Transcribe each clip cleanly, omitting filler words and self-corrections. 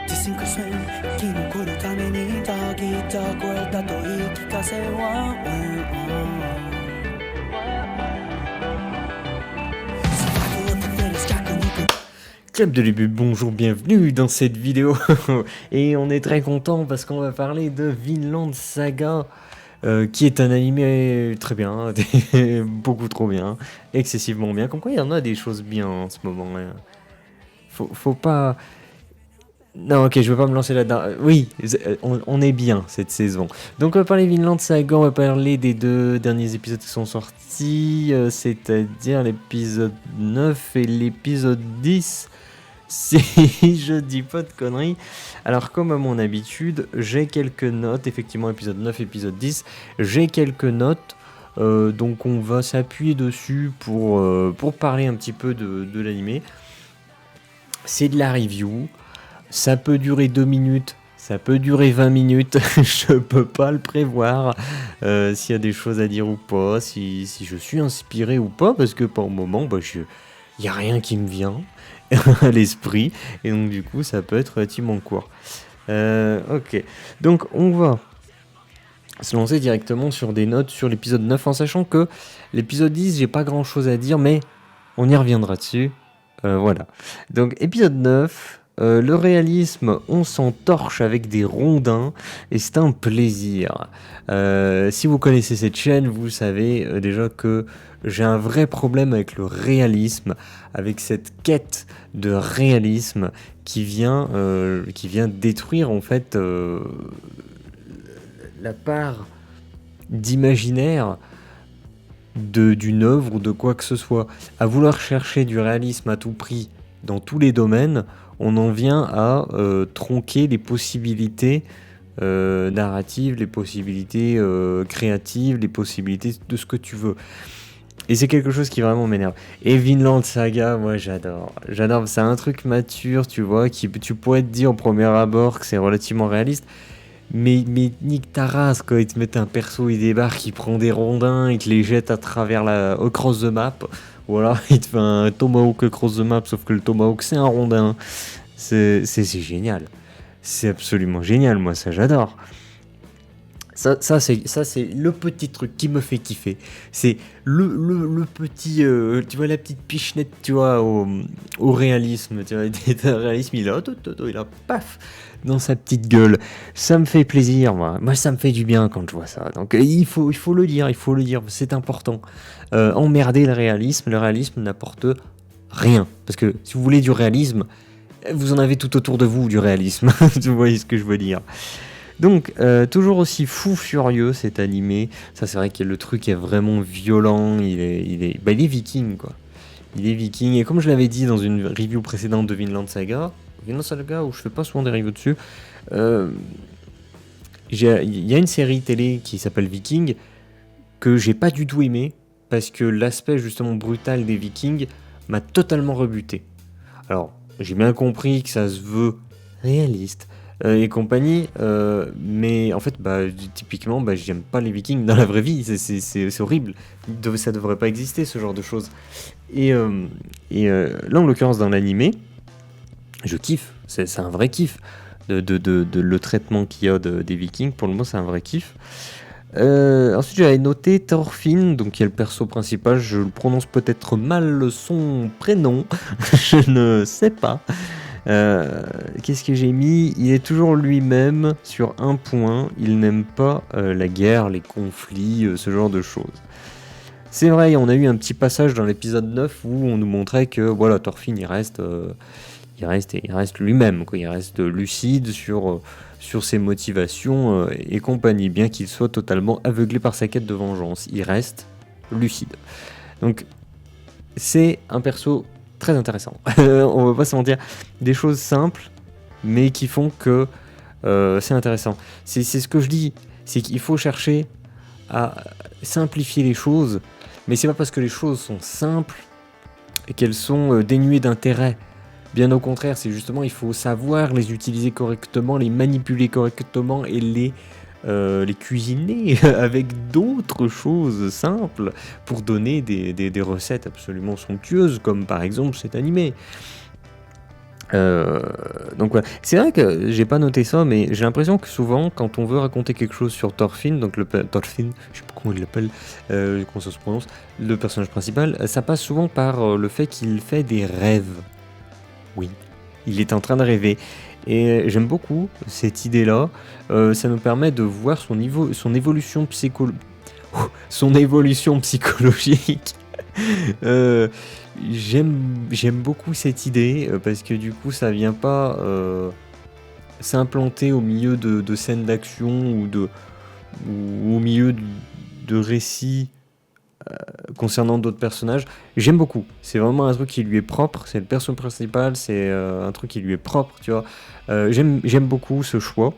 Ti cinque swing 生き残るためにたぎった声だと言い聞かせは Club de début, bonjour, bienvenue dans cette vidéo. Et on est très content parce qu'on va parler de Vinland Saga, qui est un animé très bien, beaucoup trop bien, excessivement bien. Comme quoi il y en a des choses bien en ce moment. Faut pas... Non, ok, je veux pas me lancer là-dedans. Oui, on est bien cette saison. Donc on va parler Vinland Saga, on va parler des 2 derniers épisodes qui sont sortis, c'est-à-dire l'épisode 9 et l'épisode 10. Si je dis pas de conneries. Alors comme à mon habitude, j'ai quelques notes, effectivement épisode 9, épisode 10, j'ai quelques notes, donc on va s'appuyer dessus pour parler un petit peu de l'animé. C'est de la review, ça peut durer 2 minutes, ça peut durer 20 minutes, je peux pas le prévoir, s'il y a des choses à dire ou pas, si je suis inspiré ou pas, parce que pour le moment, y a rien qui me vient à l'esprit, et donc du coup ça peut être relativement court. Ok, donc on va se lancer directement sur des notes sur l'épisode 9, en sachant que l'épisode 10 j'ai pas grand chose à dire, mais on y reviendra dessus. Voilà, donc épisode 9, le réalisme, on s'en torche avec des rondins et c'est un plaisir. Si vous connaissez cette chaîne, vous savez déjà que j'ai un vrai problème avec le réalisme, avec cette quête de réalisme qui vient détruire en fait la part d'imaginaire d'une œuvre ou de quoi que ce soit. À vouloir chercher du réalisme à tout prix dans tous les domaines, on en vient à tronquer les possibilités narratives, les possibilités créatives, les possibilités de ce que tu veux. Et c'est quelque chose qui vraiment m'énerve. Et Vinland Saga, moi j'adore. J'adore, c'est un truc mature, tu vois, tu pourrais te dire au premier abord que c'est relativement réaliste. Mais nique ta race, quoi. Ils te mettent un perso, il débarque, il prend des rondins, il te les jette à travers across the map. Voilà, il te fait un tomahawk across the map, sauf que le tomahawk c'est un rondin. C'est génial. C'est absolument génial, moi ça j'adore. Ça c'est le petit truc qui me fait kiffer. C'est le petit, tu vois, la petite pichenette, tu vois, au réalisme. Tu vois, le réalisme, il a paf dans sa petite gueule. Ça me fait plaisir, moi. Moi, ça me fait du bien quand je vois ça. Donc, il faut le dire, c'est important. Emmerder le réalisme n'apporte rien. Parce que si vous voulez du réalisme, vous en avez tout autour de vous, du réalisme. Vous voyez ce que je veux dire. Donc, toujours aussi fou furieux cet animé. Ça, c'est vrai que le truc est vraiment violent. Il est viking, quoi. Il est viking. Et comme je l'avais dit dans une review précédente de Vinland Saga, où je fais pas souvent des reviews dessus, il y a une série télé qui s'appelle Viking que j'ai pas du tout aimé parce que l'aspect justement brutal des Vikings m'a totalement rebuté. Alors, j'ai bien compris que ça se veut réaliste et compagnie, mais en fait, typiquement, j'aime pas les Vikings dans la vraie vie, c'est horrible, ça devrait pas exister ce genre de choses. Et là, en l'occurrence, dans l'animé, je kiffe, c'est un vrai kiff, de le traitement qu'il y a des Vikings, pour le moment, c'est un vrai kiff. Ensuite, j'avais noté Thorfinn, donc qui est le perso principal. Je le prononce peut-être mal son prénom, je ne sais pas. Qu'est-ce que j'ai mis ? Il est toujours lui-même sur un point. Il n'aime pas la guerre, les conflits, ce genre de choses. C'est vrai, on a eu un petit passage dans l'épisode 9 où on nous montrait que voilà, Thorfinn il reste lui-même, quoi. Il reste lucide sur ses motivations et compagnie, bien qu'il soit totalement aveuglé par sa quête de vengeance. Il reste lucide. Donc, c'est un perso très intéressant. On va pas se mentir. Des choses simples, mais qui font que c'est intéressant. C'est ce que je dis, c'est qu'il faut chercher à simplifier les choses, mais c'est pas parce que les choses sont simples qu'elles sont dénuées d'intérêt. Bien au contraire, c'est justement, il faut savoir les utiliser correctement, les manipuler correctement et les cuisiner avec d'autres choses simples pour donner des recettes absolument somptueuses, comme par exemple cet animé. Euh, donc voilà. C'est vrai que j'ai pas noté ça, mais j'ai l'impression que souvent, quand on veut raconter quelque chose sur Thorfinn, donc Thorfinn, je sais pas comment il l'appelle, comment ça se prononce, le personnage principal, ça passe souvent par le fait qu'il fait des rêves. Oui, il est en train de rêver. Et j'aime beaucoup cette idée-là. Ça nous permet de voir son évolution son évolution psychologique. Euh, j'aime beaucoup cette idée parce que du coup ça vient pas s'implanter au milieu de scènes d'action ou au milieu de récits concernant d'autres personnages. J'aime beaucoup. C'est vraiment un truc qui lui est propre. C'est le personnage principal. C'est un truc qui lui est propre, tu vois. J'aime beaucoup ce choix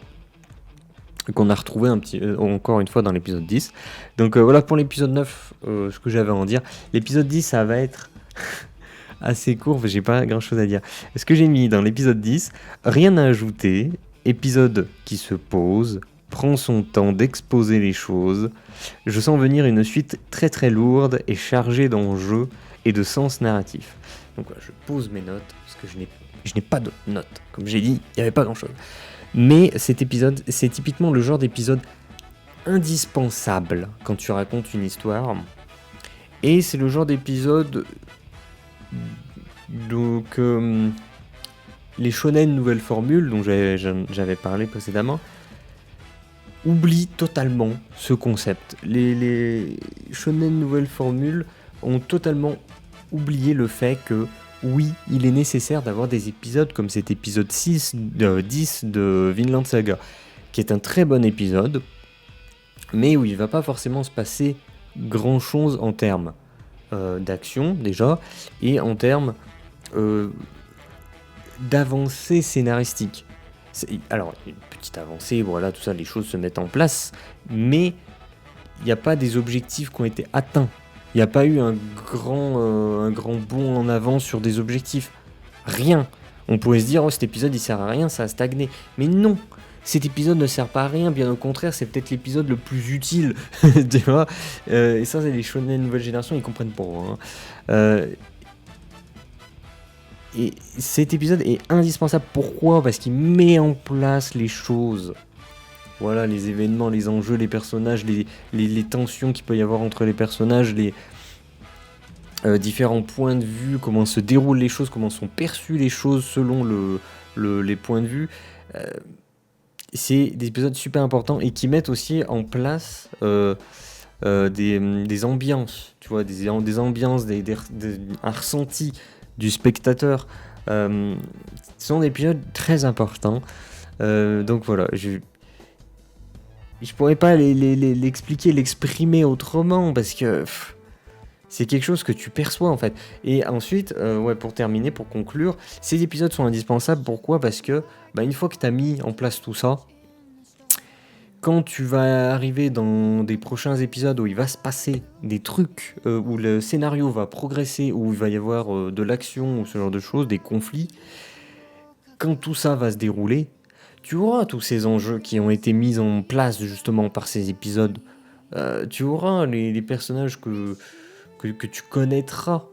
qu'on a retrouvé encore une fois dans l'épisode 10. Donc voilà pour l'épisode 9, ce que j'avais à en dire. L'épisode 10, ça va être assez court, j'ai pas grand chose à dire. Ce que j'ai mis dans l'épisode 10, rien à ajouter, épisode qui se pose, prend son temps d'exposer les choses. Je sens venir une suite très très lourde et chargée d'enjeux et de sens narratif. Donc voilà, je pose mes notes, parce que je n'ai pas de notes. Comme j'ai dit, il n'y avait pas grand chose. Mais cet épisode, c'est typiquement le genre d'épisode indispensable quand tu racontes une histoire. Et c'est le genre d'épisode donc les shonen nouvelle formule dont j'avais parlé précédemment oublient totalement ce concept. Les shonen nouvelle formule ont totalement oublié le fait que oui, il est nécessaire d'avoir des épisodes comme cet épisode 10 de Vinland Saga, qui est un très bon épisode, mais où il ne va pas forcément se passer grand-chose en termes d'action déjà, et en termes d'avancée scénaristique. Alors, une petite avancée, voilà, tout ça, les choses se mettent en place, mais il n'y a pas des objectifs qui ont été atteints. Il n'y a pas eu un grand bond en avant sur des objectifs. Rien. On pourrait se dire, oh, cet épisode il sert à rien, ça a stagné. Mais non, cet épisode ne sert pas à rien, bien au contraire, c'est peut-être l'épisode le plus utile. Tu vois, et ça, c'est les shonen nouvelle génération, ils comprennent pas. Hein. Et cet épisode est indispensable. Pourquoi ? Parce qu'il met en place les choses. Voilà, les événements, les enjeux, les personnages, les tensions qu'il peut y avoir entre les personnages, les différents points de vue, comment se déroulent les choses, comment sont perçues les choses selon les points de vue. C'est des épisodes super importants et qui mettent aussi en place des ambiances, tu vois, des ambiances, un ressenti du spectateur. Ce sont des épisodes très importants. Donc voilà, je pourrais pas l'expliquer, l'exprimer autrement parce que c'est quelque chose que tu perçois en fait. Et ensuite, pour terminer, pour conclure, ces épisodes sont indispensables. Pourquoi ? Parce que une fois que tu as mis en place tout ça, quand tu vas arriver dans des prochains épisodes où il va se passer des trucs, où le scénario va progresser, où il va y avoir de l'action ou ce genre de choses, des conflits, quand tout ça va se dérouler, tu auras tous ces enjeux qui ont été mis en place justement par ces épisodes. Tu auras les personnages que tu connaîtras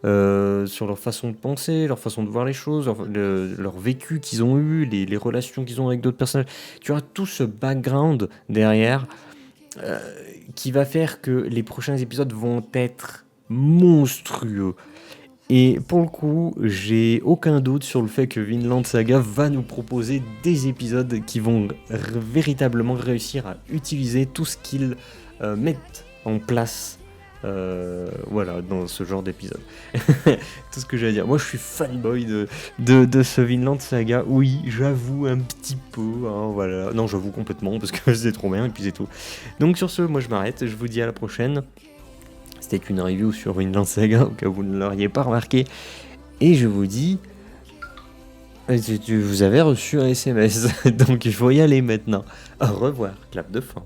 sur leur façon de penser, leur façon de voir les choses, leur vécu qu'ils ont eu, les relations qu'ils ont avec d'autres personnages. Tu auras tout ce background derrière qui va faire que les prochains épisodes vont être monstrueux. Et pour le coup, j'ai aucun doute sur le fait que Vinland Saga va nous proposer des épisodes qui vont véritablement réussir à utiliser tout ce qu'ils mettent en place dans ce genre d'épisode. Tout ce que j'ai à dire. Moi, je suis fanboy de ce Vinland Saga. Oui, j'avoue un petit peu. Hein, voilà. Non, j'avoue complètement parce que c'est trop bien et puis c'est tout. Donc sur ce, moi je m'arrête. Je vous dis à la prochaine. C'était une review sur Vinland Saga, au cas où vous ne l'auriez pas remarqué. Et je vous dis, vous avez reçu un SMS, donc il faut y aller maintenant. Au revoir, clap de fin.